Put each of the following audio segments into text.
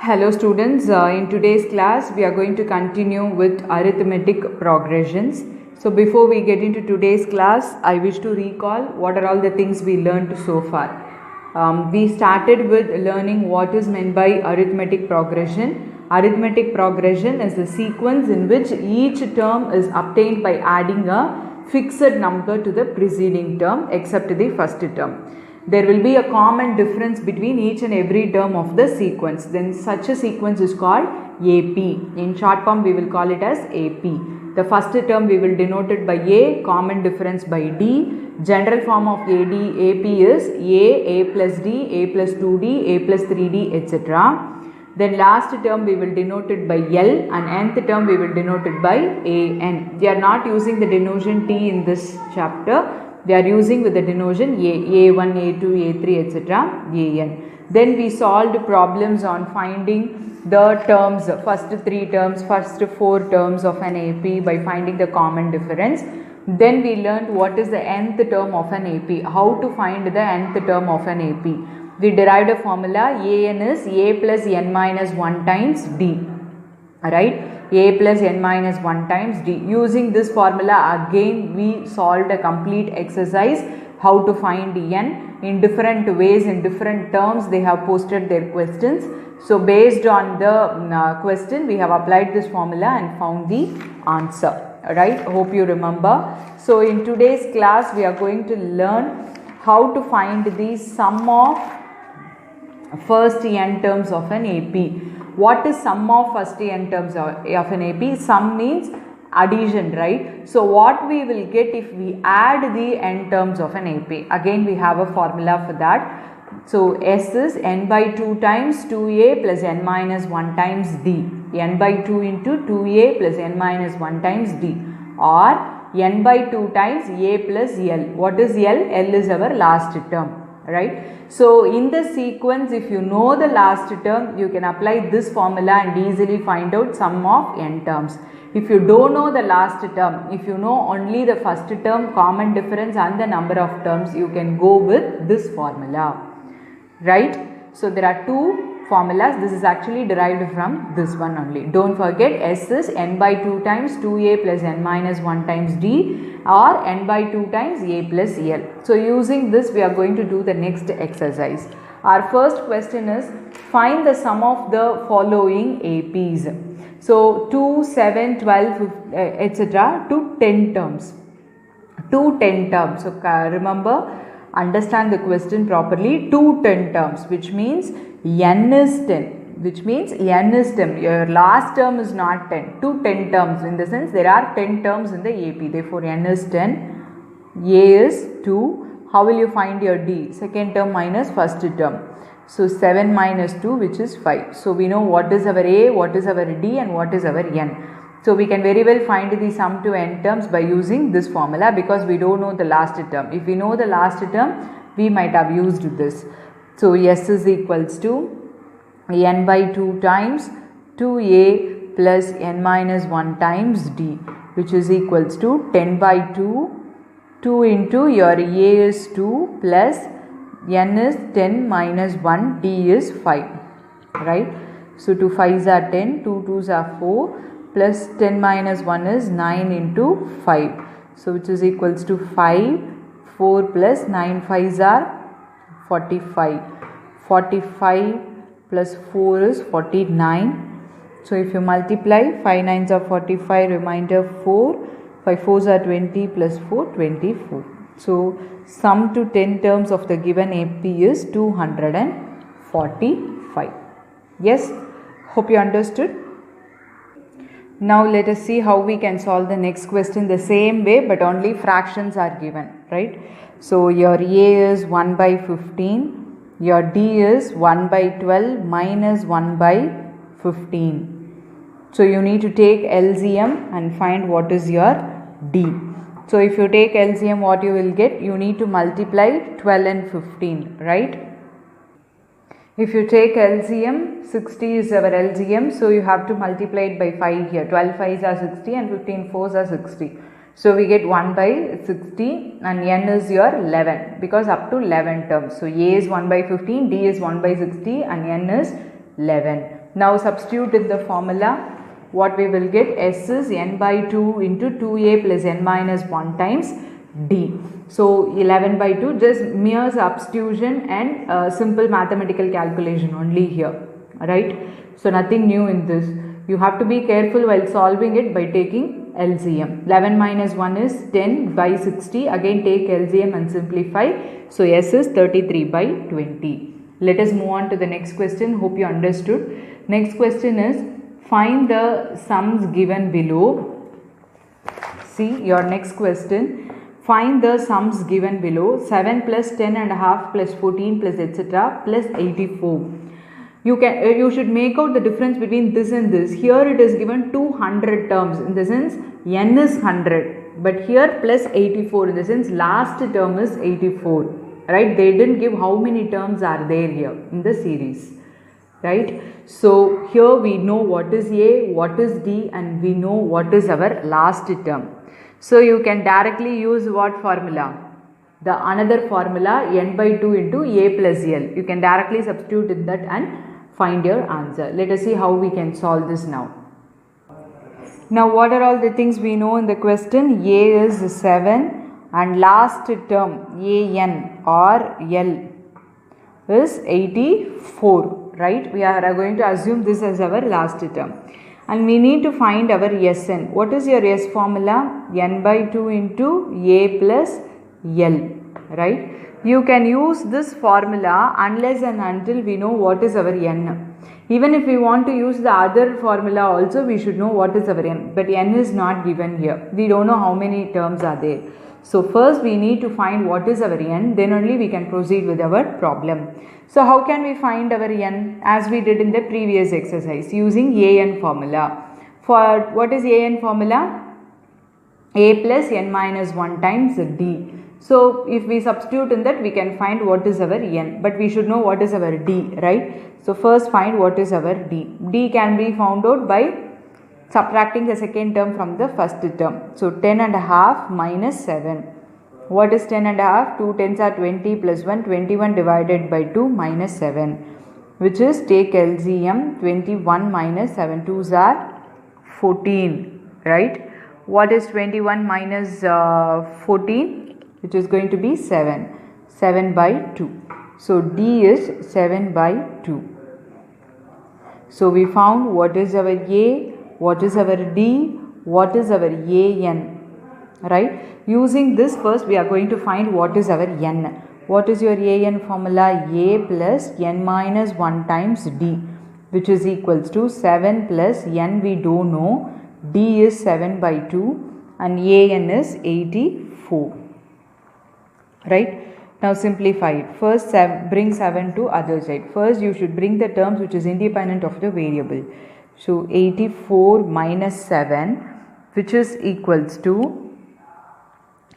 Hello students, in today's class we are going to continue with arithmetic progressions. So before we get into today's class, I wish to recall what are all the things we learned so far. We started with learning what is meant by arithmetic progression. Arithmetic progression is the sequence in which each term is obtained by adding a fixed number to the preceding term except the first term. There will be a common difference between each and every term of the sequence. Then such a sequence is called AP. In short form we will call it as AP. The first term we will denote it by A, common difference by D. General form of AP is A plus D, A plus 2D, A plus 3D, etc. Then last term we will denote it by L and nth term we will denote it by AN. We are not using the denotation T in this chapter. We are using with the denotation A1, A2, A3, etc. AN. Then we solved problems on finding the terms, first 3 terms, first 4 terms of an AP by finding the common difference. Then we learned what is the nth term of an AP, how to find the nth term of an AP. We derived a formula. AN is A plus n minus 1 times D, right? A plus n minus 1 times D. Using this formula again we solved a complete exercise how to find n in different ways, in different terms they have posted their questions. So based on the question we have applied this formula and found the answer, right? Hope you remember. So in today's class we are going to learn how to find the sum of first n terms of an AP. What is sum of first n terms of an AP? Sum means addition, right? So what we will get if we add the n terms of an AP? Again we have a formula for that. So S is n by 2 times 2a plus n minus 1 times D. N by 2 into 2a plus n minus 1 times D, or n by 2 times a plus L. What is L? L is our last term, right? So in the sequence, if you know the last term, you can apply this formula and easily find out sum of n terms. If you don't know the last term, if you know only the first term, common difference and the number of terms, you can go with this formula, right? So there are two formulas. This is actually derived from this one only. Don't forget, S is n by 2 times 2a plus n minus 1 times D, or n by 2 times a plus L. So using this we are going to do the next exercise. Our first question is find the sum of the following APs. So 2, 7, 12, etc. to 10 terms. To 10 terms. So remember, understand the question properly. To 10 terms, which means n is 10. Which means n is 10. Your last term is not 10. To 10 terms, in the sense there are 10 terms in the AP. Therefore, n is 10. A is 2. How will you find your D? Second term minus first term. So 7 minus 2, which is 5. So we know what is our A, what is our D, and what is our n. So we can very well find the sum to n terms by using this formula, because we don't know the last term. If we know the last term, we might have used this. So S is equals to n by 2 times 2a plus n minus 1 times D, which is equals to 10 by 2. 2 into your A is 2 plus n is 10 minus 1, D is 5, right? So 2 5s are 10, 2 2s are 4, plus 10 minus 1 is 9 into 5. So which is equals to 5, 4 plus 9 5s are 45. 45 plus 4 is 49. So if you multiply, 5 9s are 45, remainder 4, 5 4s are 20 plus 4, 24. So sum to 10 terms of the given AP is 245. Yes, hope you understood. Now let us see how we can solve the next question the same way, but only fractions are given, right? So your A is 1 by 15. Your D is 1 by 12 minus 1 by 15. So you need to take LCM and find what is your D. So if you take LCM, what you will get? You need to multiply 12 and 15, right? If you take LCM, 60 is our LCM. So you have to multiply it by 5 here. 12 5s are 60 and 15 4s are 60. So we get 1 by 60 and n is your 11, because up to 11 terms. So A is 1 by 15, D is 1 by 60 and n is 11. Now substitute in the formula. What we will get, S is n by 2 into 2a plus n minus 1 times d. So 11 by 2, just mere substitution and simple mathematical calculation only here, right? So nothing new in this. You have to be careful while solving it by taking LCM. 11 minus 1 is 10 by 60. Again take LCM and simplify. So S is 33 by 20. Let us move on to the next question. Hope you understood. Next question is, find the sums given below. See your next question. Find the sums given below. 7 plus 10 and a half plus 14 plus etc. plus 84. You should make out the difference between this and this. Here it is given 200 terms, in the sense n is 100, but here plus 84, in the sense last term is 84, right? They didn't give how many terms are there here in the series, right? So here we know what is A, what is D, and we know what is our last term. So you can directly use what formula? The another formula, n by 2 into A plus L. You can directly substitute in that and find your answer. Let us see how we can solve this now. Now what are all the things we know in the question? A is 7 and last term an or L is 84, right? We are going to assume this as our last term. And we need to find our Sn. What is your S formula? N by 2 into A plus L, right? You can use this formula unless and until we know what is our n. Even if we want to use the other formula also, we should know what is our n. But n is not given here. We don't know how many terms are there. So first we need to find what is our n, then only we can proceed with our problem. So how can we find our n? As we did in the previous exercise, using an formula. For what is an formula? A plus n minus 1 times d. So if we substitute in that, we can find what is our n, but we should know what is our d, right? So first find what is our d. D can be found out by subtracting the second term from the first term. So 10 and a half minus 7. What is 10 and a half? 2 tens are 20 plus 1, 21 divided by 2 minus 7, which is, take LCM, 21 minus 7 2s are 14, right? What is 21 minus 14? Which is going to be 7 by 2. So D is 7 by 2. So we found what is our A, what is our D, what is our an, right? Using this first we are going to find what is our n. What is your an formula? A plus n minus 1 times D, which is equals to 7 plus n we don't know, D is 7 by 2 and an is 84. Right? Now simplify it. First bring 7 to other side. First you should bring the terms which is independent of the variable. So 84 minus 7, which is equals to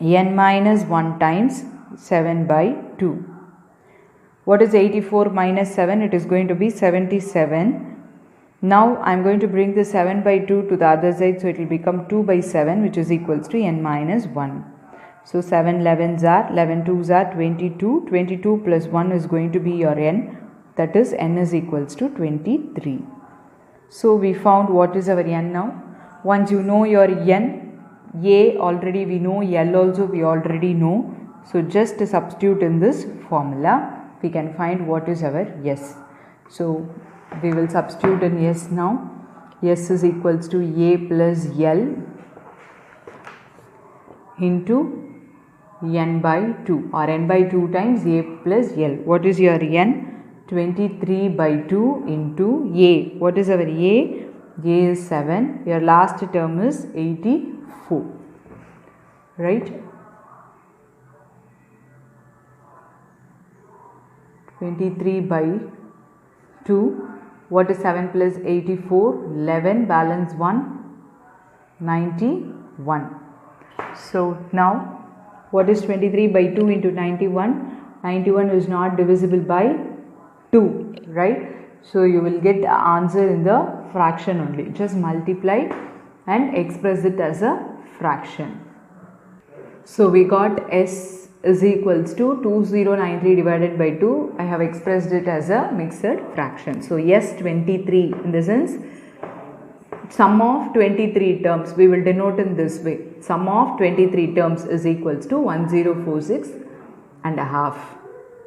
n minus 1 times 7 by 2. What is 84 minus 7? It is going to be 77. Now I am going to bring the 7 by 2 to the other side, so it will become 2 by 7, which is equals to n minus 1. So 7 11s are, 11 2s are 22, 22 plus 1 is going to be your n, that is n is equals to 23. So we found what is our n now. Once you know your n, A already we know, L also we already know. So just substitute in this formula, we can find what is our S. So we will substitute in S now. S is equals to A plus L into n by 2 or n by 2 times A plus L. What is your n? 23 by 2 into A. What is our A? A is 7. Your last term is 84. Right? 23 by 2. What is 7 plus 84? 11. Balance 1. 91. So now, what is 23 by 2 into 91? 91 is not divisible by 2, right? So you will get the answer in the fraction only. Just multiply and express it as a fraction. So we got S is equals to 2093 divided by 2. I have expressed it as a mixed fraction. So S23, in the sense sum of 23 terms, we will denote in this way. Sum of 23 terms is equals to 1046 and a half,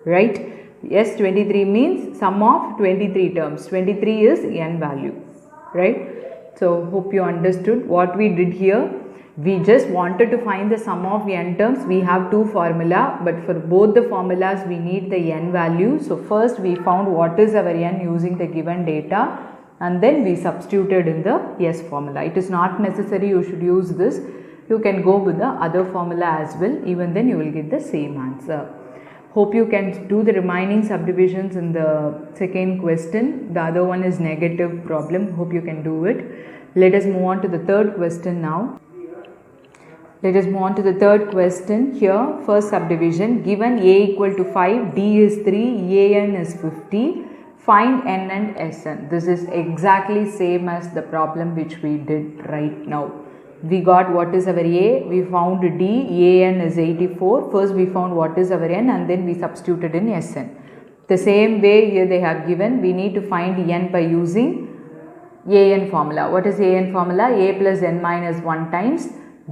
right? S23 means sum of 23 terms. 23 is n value, right? So hope you understood what we did here. We just wanted to find the sum of n terms. We have two formula, but for both the formulas we need the n value. So first we found what is our n using the given data, and then we substituted in the S formula. It is not necessary you should use this. You can go with the other formula as well. Even then you will get the same answer. Hope you can do the remaining subdivisions in the second question. The other one is negative problem. Hope you can do it. Let us move on to the third question now. Let us move on to the third question. Here, first subdivision, given A equal to 5, D is 3, AN is 50. Find n and Sn. This is exactly same as the problem which we did right now. We got what is our A, we found D, AN is 84. First we found what is our n and then we substituted in Sn. The same way here they have given, we need to find n by using AN formula. What is AN formula? A plus n minus 1 times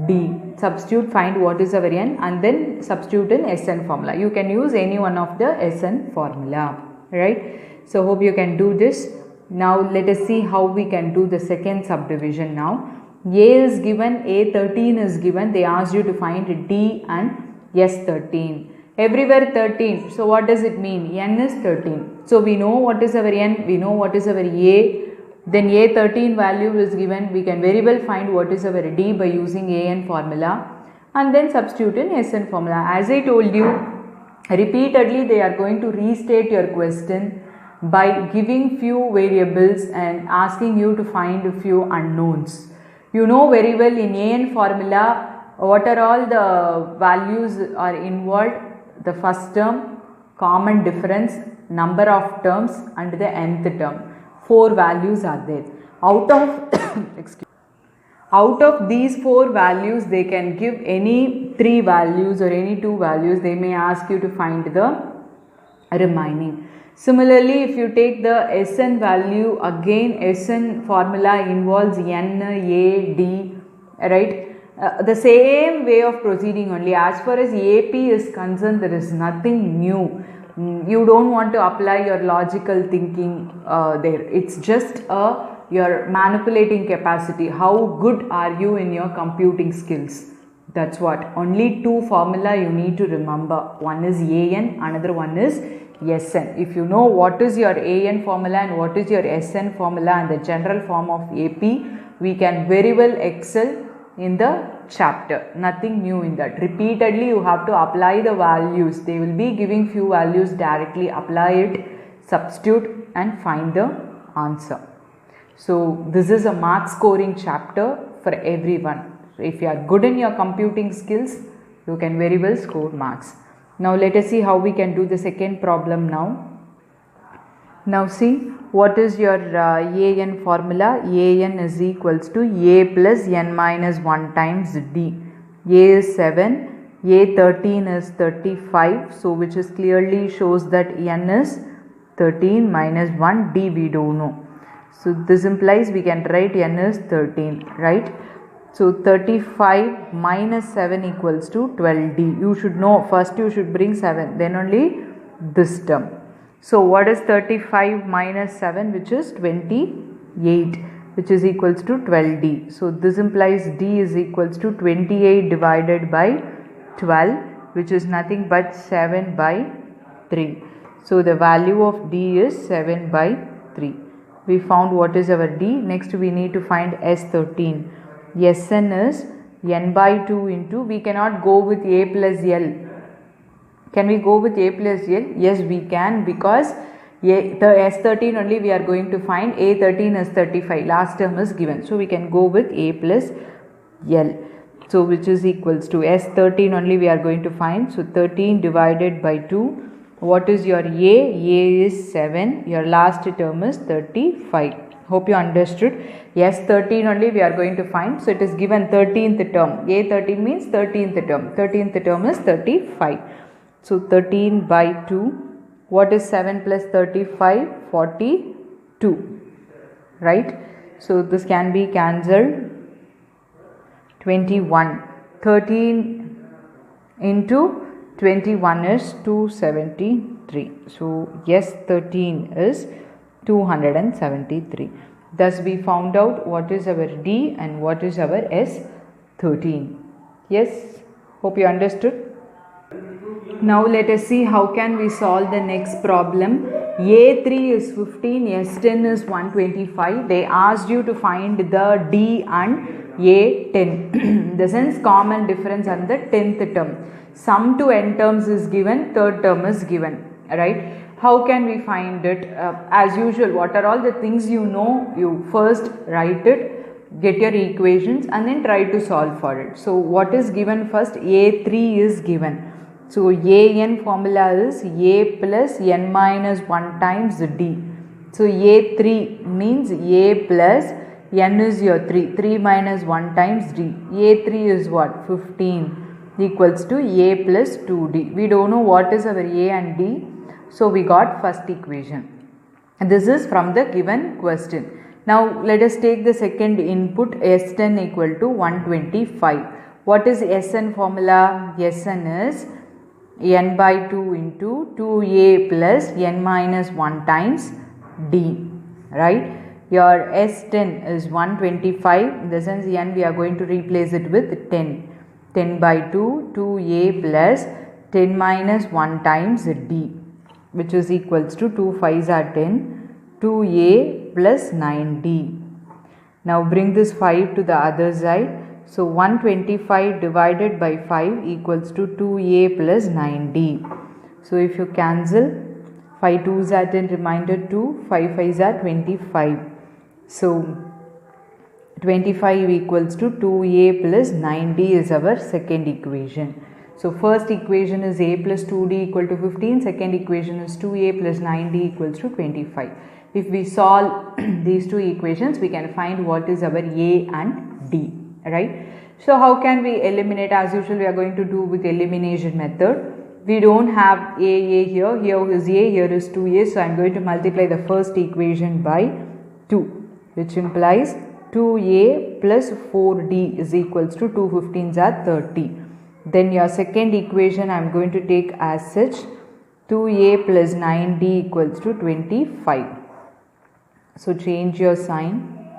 D. Substitute, find what is our n and then substitute in Sn formula. You can use any one of the Sn formula, right? So hope you can do this. Now let us see how we can do the second subdivision now. A is given, A13 is given. They asked you to find D and S13. Everywhere 13. So what does it mean? N is 13. So we know what is our n, we know what is our A. Then A13 value is given. We can very well find what is our D by using AN formula and then substitute in Sn formula. As I told you, repeatedly they are going to restate your question by giving few variables and asking you to find a few unknowns. You know very well in AN formula what are all the values are involved. The first term, common difference, number of terms and the nth term. 4 values are there. Out of these 4 values they can give any 3 values or any 2 values. They may ask you to find the remaining. Similarly, if you take the Sn value, again Sn formula involves n, a, d, right? The same way of proceeding only. As far as AP is concerned, there is nothing new. You don't want to apply your logical thinking there. It's just your manipulating capacity. How good are you in your computing skills? That's what. Only 2 formula you need to remember. One is AN, another one is Sn. If you know what is your AN formula and what is your Sn formula and the general form of AP, we can very well excel in the chapter. Nothing new in that. Repeatedly you have to apply the values. They will be giving few values, directly apply it, substitute and find the answer. So this is a mark scoring chapter for everyone. So if you are good in your computing skills, you can very well score marks. Now let us see how we can do the second problem now. Now see, what is your AN formula? AN is equals to A plus n minus 1 times D. A is 7, A13 is 35. So which is clearly shows that n is 13 minus 1, D we don't know. So this implies we can write n is 13, right? So 35 minus 7 equals to 12D. You should know, first you should bring 7, then only this term. So what is 35 minus 7, which is 28, which is equals to 12D. So this implies D is equals to 28 divided by 12, which is nothing but 7 by 3. So the value of D is 7 by 3. We found what is our D. Next we need to find S13. Sn is n by 2 into, we cannot go with A plus L. Can we go with A plus L? Yes, we can, because the S13 only we are going to find. A13 is 35. Last term is given. So we can go with A plus L. So which is equals to S13 only we are going to find. So 13 divided by 2. What is your A? A is 7. Your last term is 35. Hope you understood. Yes, 13 only we are going to find. So it is given 13th term. A13 means 13th term. 13th term is 35. So 13 by 2. What is 7 plus 35? 42. Right? So this can be cancelled. 21. 13 into 21 is 273. So yes, 13 is 273. Thus we found out what is our D and what is our S13. Yes, hope you understood. Now let us see how can we solve the next problem. A3 is 15, S10 is 125. They asked you to find the D and A10. In the sense common difference and the 10th term. Sum to n terms is given, third term is given, right? How can we find it? As usual, what are all the things you know? You first write it, get your equations and then try to solve for it. So what is given first? A3 is given. So AN formula is A plus n minus 1 times D. So A3 means A plus n is your 3. 3 minus 1 times D. A3 is what? 15 equals to A plus 2D. We don't know what is our A and D. So we got first equation. And this is from the given question. Now let us take the second input, S10 equal to 125. What is Sn formula? Sn is n by 2 into 2a plus n minus 1 times d, right? Your S10 is 125. In the sense n we are going to replace it with 10. 10 by 2, 2a plus 10 minus 1 times d, which is equals to 2 5s are 10, 2a plus 9d. Now bring this 5 to the other side. So 125 divided by 5 equals to 2a plus 9d. So if you cancel, 5 2s are 10, remainder 2, 5 5s are 25. So 25 equals to 2a plus 9d is our second equation. So first equation is a plus 2d equal to 15, second equation is 2a plus 9d equals to 25. If we solve these two equations, we can find what is our a and d, right? So how can we eliminate? As usual, we are going to do with elimination method. We don't have a here, here is a, here is 2a, so I am going to multiply the first equation by 2, which implies 2a plus 4d is equals to 2 15s are 30. Then your second equation I am going to take as such, 2a plus 9d equals to 25. So change your sign.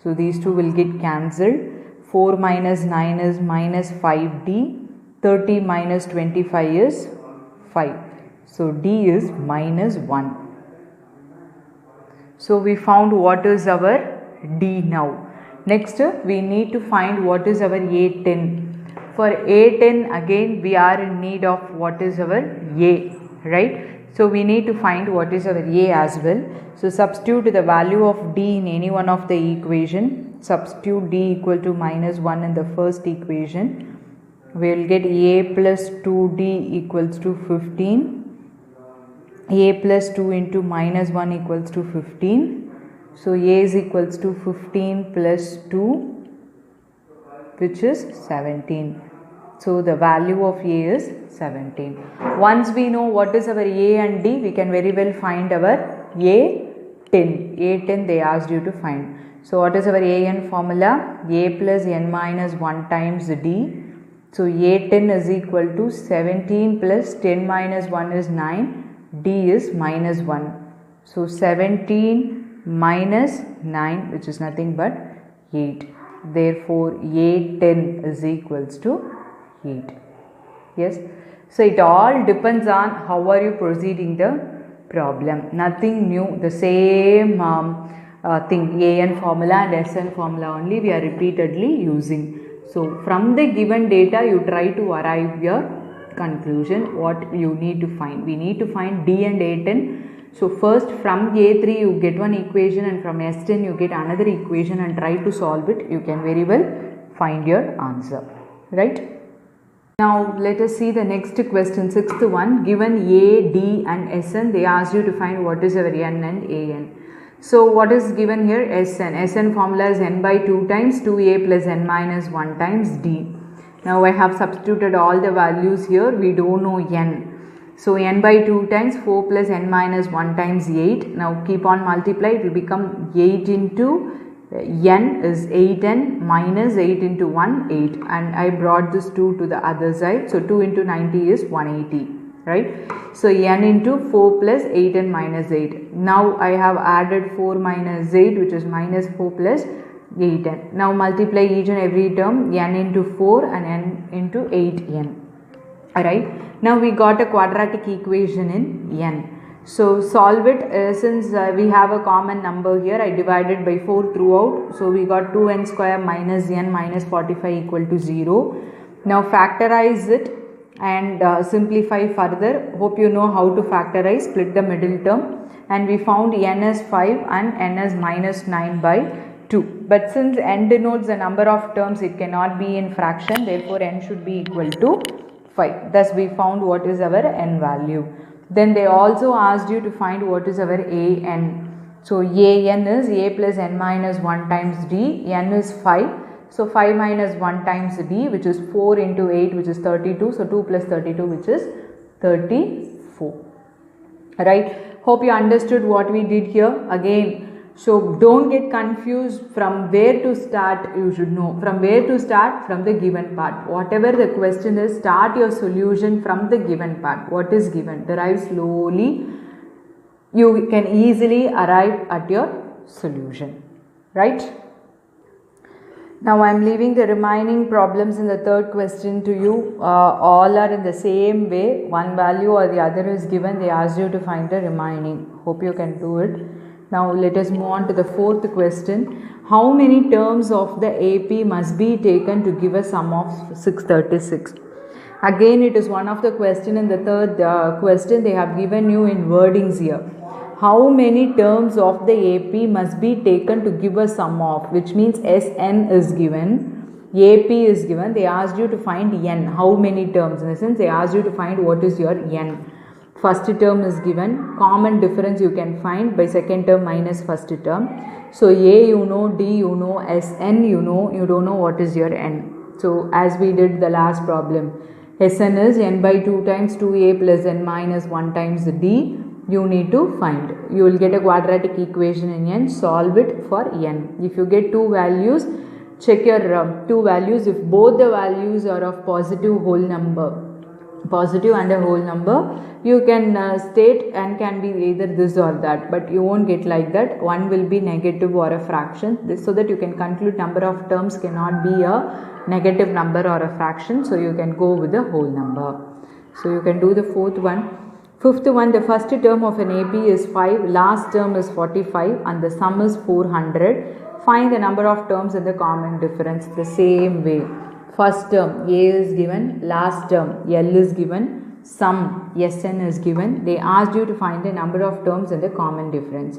So these two will get cancelled. 4 minus 9 is minus 5d. 30 minus 25 is 5. So d is minus 1. So we found what is our d now. Next we need to find what is our A10. For A10 again we are in need of what is our A, right? So we need to find what is our A as well. So substitute the value of d in any one of the equation. Substitute d equal to minus 1 in the first equation. We will get a plus 2d equals to 15. A plus 2 into minus 1 equals to 15. So a is equals to 15 plus 2, which is 17. So the value of a is 17. Once we know what is our a and d, we can very well find our A10. A10 they asked you to find. So what is our an formula? A plus n minus 1 times d. So A10 is equal to 17 plus 10 minus 1 is 9. D is minus 1. So 17 minus 9, which is nothing but 8. Therefore A10 is equals to 8. Yes. So it all depends on how are you proceeding the problem. Nothing new. The same thing. AN formula and SN formula only we are repeatedly using. So from the given data you try to arrive your conclusion what you need to find. We need to find D and A10. So first from A3 you get one equation and from S10 you get another equation and try to solve it. You can very well find your answer, right? Now let us see the next question, sixth one. Given A, D and Sn, they asked you to find what is our N and AN. So what is given here? Sn. Sn formula is n by 2 times 2a plus n minus 1 times d. Now I have substituted all the values here. We don't know n. So n by 2 times 4 plus n minus 1 times 8. Now keep on multiply. It will become 8 into n is 8n minus 8 into 1 8, and I brought this 2 to the other side. So 2 into 90 is 180, right? So n into 4 plus 8n minus 8. Now I have added 4 minus 8, which is minus 4 plus 8n. Now multiply each and every term, n into 4 and n into 8n. Alright, now we got a quadratic equation in n. So solve it. Since we have a common number here, I divided by 4 throughout. So we got 2n square minus n minus 45 equal to 0. Now factorize it and simplify further. Hope you know how to factorize. Split the middle term, and we found n as 5 and n as minus 9 by 2. But since n denotes the number of terms, it cannot be in fraction. Therefore n should be equal to 5. Thus we found what is our n value. Then they also asked you to find what is our an. So an is a plus n minus 1 times d. N is 5. So 5 minus 1 times d, which is 4 into 8, which is 32. So 2 plus 32, which is 34. Right. Hope you understood what we did here. Again, so don't get confused from where to start. You should know from where to start. From the given part. Whatever the question is, start your solution from the given part. What is given? Derive slowly. You can easily arrive at your solution. Right? Now I am leaving the remaining problems in the third question to you. All are in the same way. One value or the other is given. They ask you to find the remaining. Hope you can do it. Now let us move on to the fourth question. How many terms of the AP must be taken to give a sum of 636? Again, it is one of the question in the third question. They have given you in wordings here. How many terms of the AP must be taken to give a sum of, which means Sn is given, AP is given. They asked you to find n. How many terms? In the sense, they asked you to find what is your n. First term is given. Common difference you can find by second term minus first term. So A you know, D you know, Sn you know, you don't know what is your n. So as we did the last problem, Sn is n by 2 times 2a plus n minus 1 times d. You need to find. You will get a quadratic equation in n. Solve it for n. If you get two values, check your two values. If both the values are of positive whole number, positive and a whole number, you can state n can be either this or that, but you won't get like that. One will be negative or a fraction, so that you can conclude number of terms cannot be a negative number or a fraction, so you can go with the whole number. So you can do the fourth one. Fifth one, the first term of an AP is 5, last term is 45 and the sum is 400. Find the number of terms in the common difference the same way. First term A is given, last term L is given, sum Sn is given. They asked you to find the number of terms in the common difference.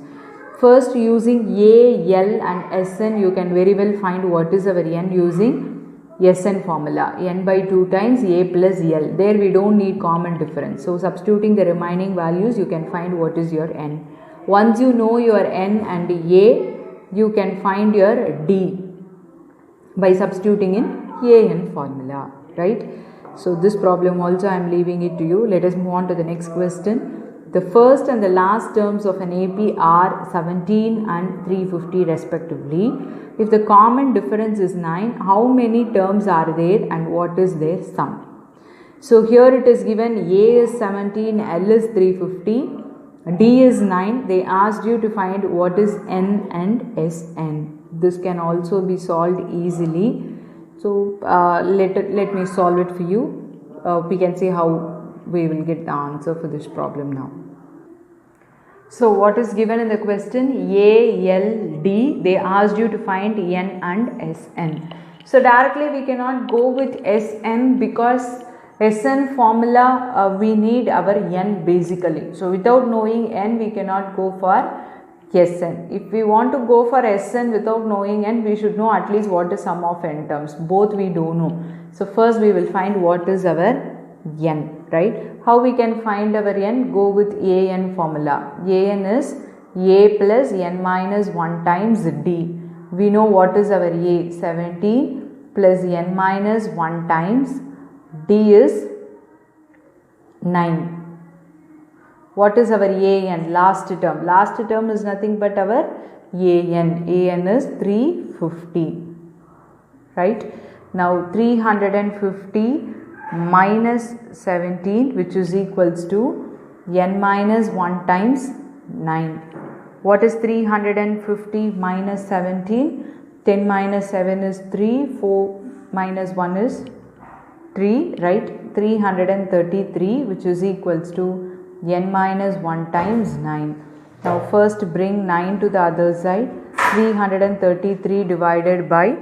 First, using A, L and Sn, you can very well find what is our n using Sn formula. N by 2 times A plus L. There we don't need common difference. So substituting the remaining values, you can find what is your n. Once you know your n and A, you can find your d by substituting in an formula, right? So this problem also I am leaving it to you. Let us move on to the next question. The first and the last terms of an AP are 17 and 350 respectively. If the common difference is 9, how many terms are there and what is their sum? So here it is given A is 17, L is 350, D is 9. They asked you to find what is N and Sn. This can also be solved easily. So let me solve it for you. We can see how we will get the answer for this problem now. So what is given in the question? A, L, D. They asked you to find N and Sn. So directly we cannot go with Sn because Sn formula we need our n basically. So without knowing n we cannot go for Sn. If we want to go for Sn without knowing n, we should know at least what is sum of n terms. Both we don't know. So first we will find what is our n, right? How we can find our n? Go with an formula. An is a plus n minus 1 times d. We know what is our a, 17 plus n minus 1 times d is 9. What is our an? Last term. Last term is nothing but our an. An is 350. Right? Now 350 minus 17, which is equals to n minus 1 times 9. What is 350 minus 17? 10 minus 7 is 3, 4 minus 1 is 3, right? 333, which is equals to n minus 1 times 9. Now first bring 9 to the other side. 333 divided by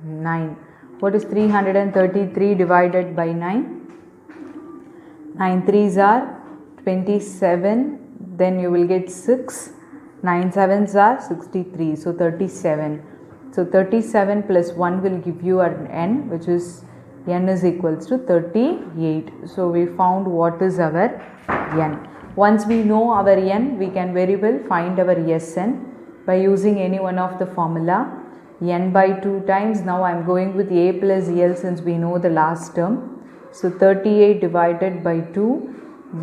9. What is 333 divided by 9? 9 3s are 27. Then you will get 6. 9 7s are 63. So 37. So 37 plus 1 will give you an n, which is n is equals to 38. So we found what is our n. Once we know our n, we can very well find our Sn by using any one of the formula. N by 2 times, now I am going with a plus l since we know the last term. So 38 divided by 2,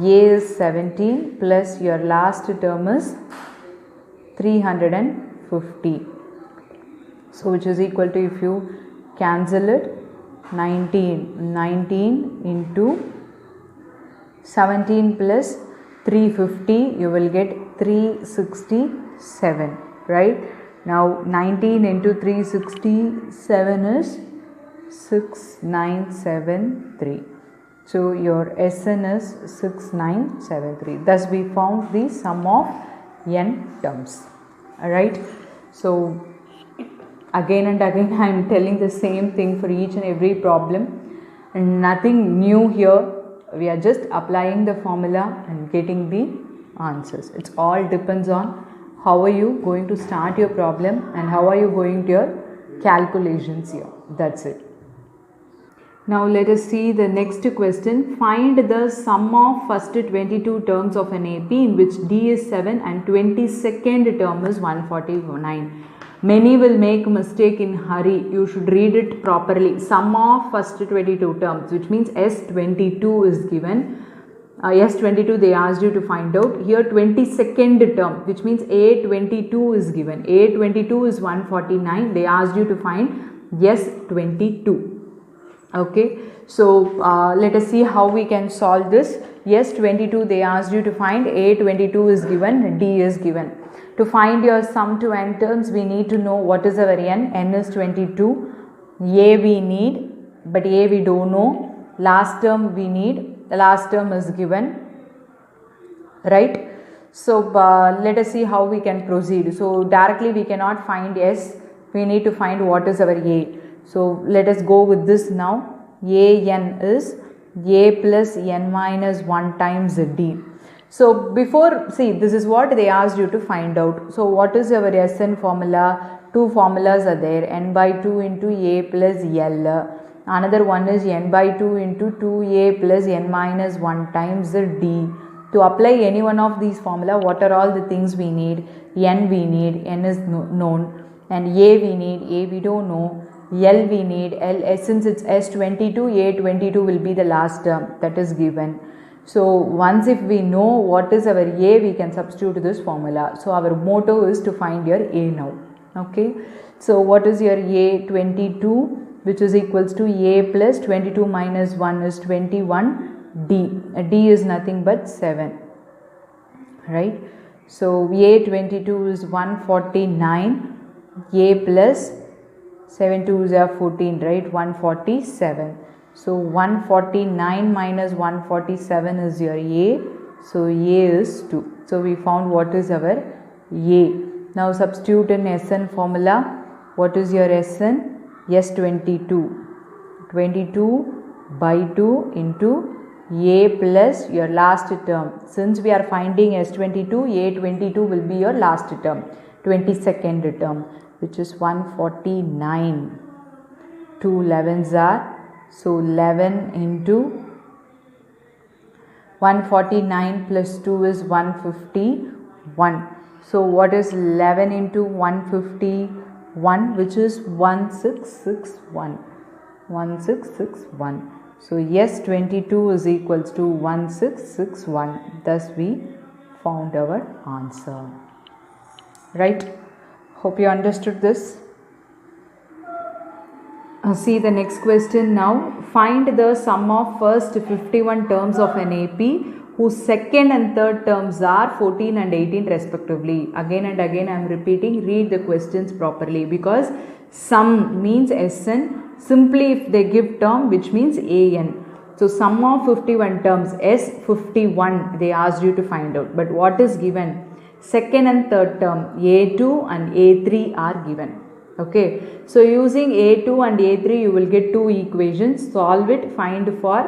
a is 17 plus your last term is 350. So which is equal to, if you cancel it, 19 into 17 plus 350, you will get 367, right? Now 19 into 367 is 6973. So your Sn is 6973. Thus we found the sum of n terms. Alright. So again and again I am telling the same thing for each and every problem. And nothing new here. We are just applying the formula and getting the answers. It all depends on how are you going to start your problem and how are you going to your calculations here. That's it. Now let us see the next question. Find the sum of first 22 terms of an AP in which D is 7 and 22nd term is 149. Many will make mistake in hurry. You should read it properly. Sum of first 22 terms, which means S22 is given. S22 they asked you to find out. Here 22nd term, which means A22 is given. A22 is 149. They asked you to find S22. Okay. So let us see how we can solve this. S22 they asked you to find. A22 is given. D is given. To find your sum to n terms, we need to know what is our n. N is 22. A we need, but A we don't know. Last term we need. The last term is given, right? So let us see how we can proceed. So directly we cannot find S. We need to find what is our A. So let us go with this now. An is A plus n minus 1 times D. So before, see, this is what they asked you to find out. So what is our Sn formula? Two formulas are there. N by 2 into A plus L. Another one is n by 2 into 2a plus n minus 1 times the d. To apply any one of these formula, what are all the things we need? N we need, n is known, and a we need, a we don't know, L we need, L since it's S22, A22 will be the last term that is given. So once if we know what is our A, we can substitute this formula. So our motto is to find your A now. Okay. So what is your A22? Which is equals to A plus 22 minus 1 is 21. D. D is nothing but 7. Right. So A22 is 149. A plus 7 2s are 14, right? 147. So 149 minus 147 is your A. So A is 2. So we found what is our A. Now substitute in Sn formula. What is your Sn? S22. 22 by 2 into A plus your last term. Since we are finding S22, A22 will be your last term. 22nd term, which is 149. 2 11s are, so 11 into 149 plus 2 is 151. So what is 11 into 151, which is 1661. 1661. So yes, 22 is equals to 1661. Thus we found our answer. Right? Hope you understood this. See the next question now. Find the sum of first 51 terms of an AP whose second and third terms are 14 and 18 respectively. Again and again I am repeating, read the questions properly, because sum means Sn. Simply if they give term, which means An. So sum of 51 terms, S51, they asked you to find out. But what is given? Second and third term, A2 and A3 are given. Okay, so using A2 and A3 you will get two equations. Solve it, find for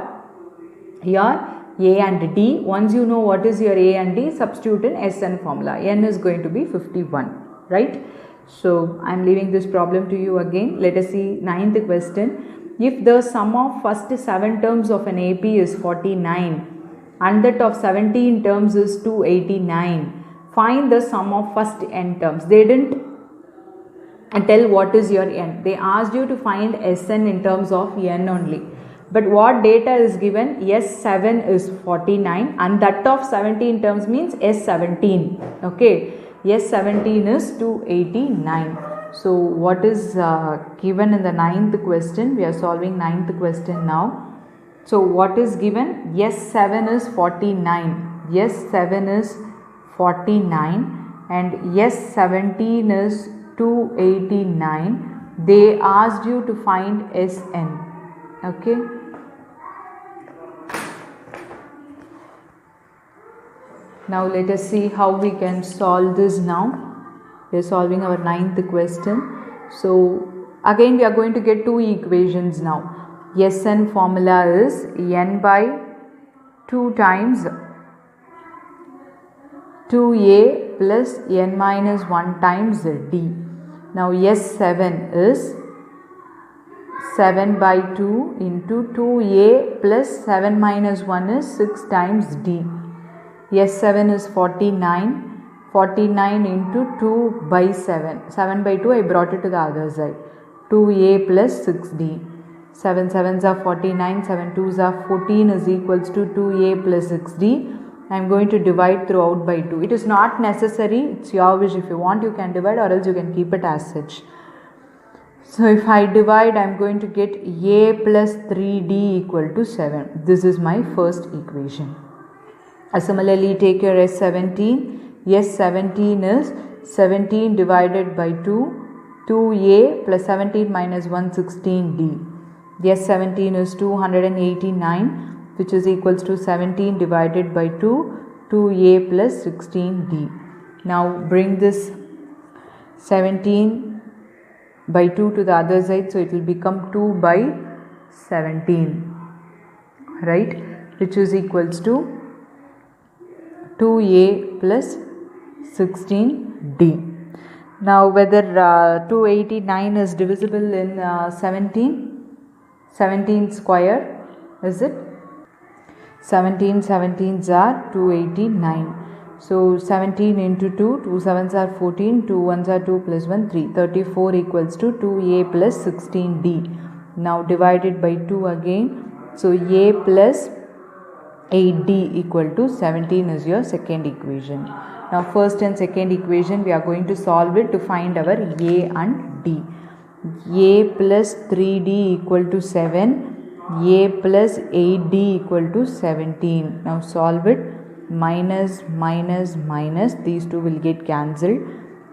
your A and D. Once you know what is your A and D, substitute in Sn formula. N is going to be 51, right? So I am leaving this problem to you again. Let us see 9th question. If the sum of first 7 terms of an AP is 49 and that of 17 terms is 289, find the sum of first n terms. They didn't tell what is your n. They asked you to find Sn in terms of n only. But what data is given? S7 is 49 and that of 17 terms means S17. Okay. S17 is 289. So what is given in the 9th question? We are solving 9th question now. So what is given? S7 is 49. S7 is 49 and S17 is 289. They asked you to find Sn. Okay. Now let us see how we can solve this now. We are solving our 9th question. So again we are going to get two equations now. Sn formula is n by 2 times 2a plus n minus 1 times d. Now S7 is 7 by 2 into 2a plus 7 minus 1 is 6 times d. S7 is 49. 49 into 2 by 7. 7 by 2 I brought it to the other side. 2a plus 6d. 7 7s are 49. 7 2s are 14 is equals to 2a plus 6d. I am going to divide throughout by 2. It is not necessary. It's your wish. If you want you can divide or else you can keep it as such. So if I divide, I am going to get a plus 3d equal to 7. This is my first equation. Similarly, take your S17. S17 is 17 divided by 2. 2a plus 17 minus 1, 16d. S17 is 289, which is equals to 17 divided by 2. 2a plus 16d. Now bring this 17 by 2 to the other side, so it will become 2 by 17, right, which is equals to 2a plus 16d. Now whether 289 is divisible in 17 square, is it? 17 17s are 289. So 17 into 2, 2 7s are 14, 2 1s are 2 plus 1, 3. 34 equals to 2a plus 16d. Now divided by 2 again. So a plus 8d equal to 17 is your second equation. Now first and second equation we are going to solve it to find our a and d. A plus 3d equal to 7. A plus 8d equal to 17. Now solve it. Minus minus minus, these two will get cancelled.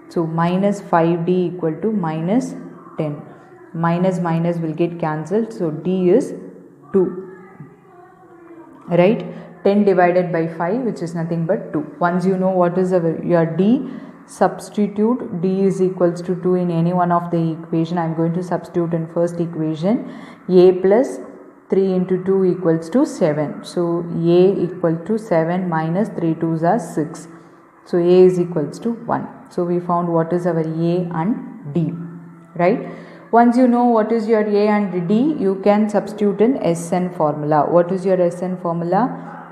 So minus 5d equal to minus 10. Minus minus will get cancelled. So d is 2. Right? 10 divided by 5, which is nothing but 2. Once you know what is your d, substitute d is equals to 2 in any one of the equation. I am going to substitute in first equation. A plus 3 into 2 equals to 7. So a equal to 7 minus 3 2s are 6. So a is equals to 1. So we found what is our a and d. Right? Once you know what is your a and d, you can substitute in Sn formula. What is your Sn formula?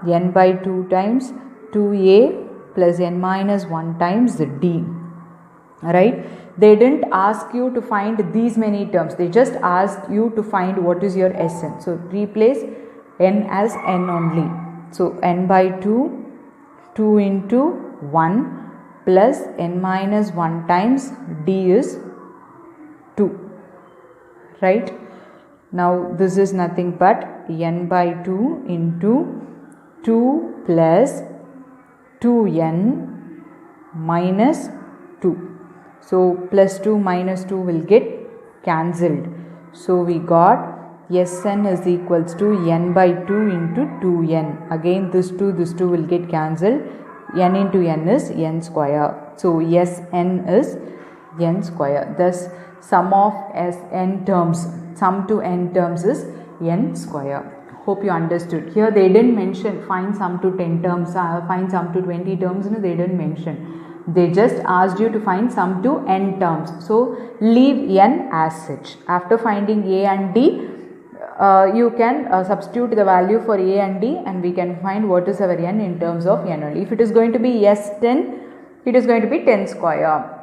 N by 2 times 2a plus n minus 1 times d. Right? They didn't ask you to find these many terms. They just asked you to find what is your Sn. So replace n as n only. So n by 2, 2 into 1 plus n minus 1 times d is 2. Right? Now this is nothing but n by 2 into 2 plus 2n minus 2. So plus 2 minus 2 will get cancelled. So we got Sn is equals to n by 2 into 2n. Again this 2 will get cancelled. N into n is n square. So Sn is n square. Thus sum of Sn terms, sum to n terms is n square. Hope you understood. Here they didn't mention find sum to 10 terms, find sum to 20 terms. No, they didn't mention. They just asked you to find sum to n terms. So leave n as such. After finding a and d, you can substitute the value for a and d, and we can find what is our n in terms of n only. If it is going to be S10, it is going to be 10 square.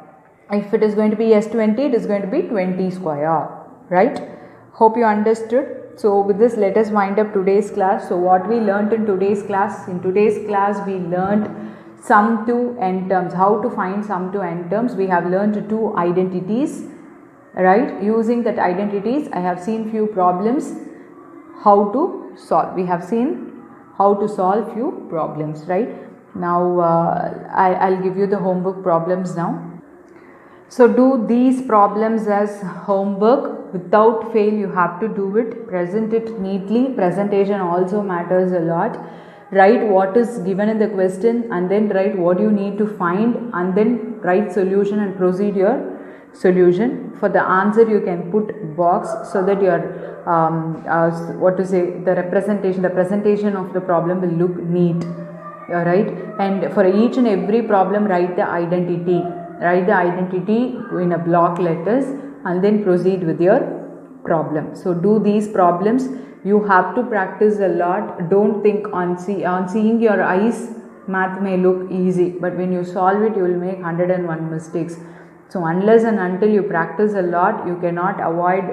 If it is going to be S20, it is going to be 20 square. Right? Hope you understood. So with this, let us wind up today's class. So what we learnt in today's class? In today's class, we learnt sum to n terms. How to find sum to n terms? We have learnt two identities. Right? Using that identities, I have seen few problems. How to solve? We have seen how to solve few problems. Right? Now I'll give you the homework problems now. So do these problems as homework. Without fail, you have to do it. Present it neatly. Presentation also matters a lot. Write what is given in the question and then write what you need to find, and then write solution and proceed your solution. For the answer, you can put box so that your the presentation of the problem will look neat. Right? And for each and every problem, write the identity. Write the identity in a block letters and then proceed with your problem. So do these problems. You have to practice a lot. Don't think on seeing your eyes, math may look easy, but when you solve it, you will make 101 mistakes. So unless and until you practice a lot, you cannot avoid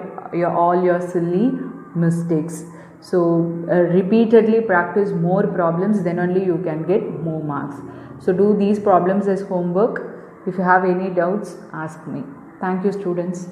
all your silly mistakes. So repeatedly practice more problems, then only you can get more marks. So do these problems as homework. If you have any doubts, ask me. Thank you, students.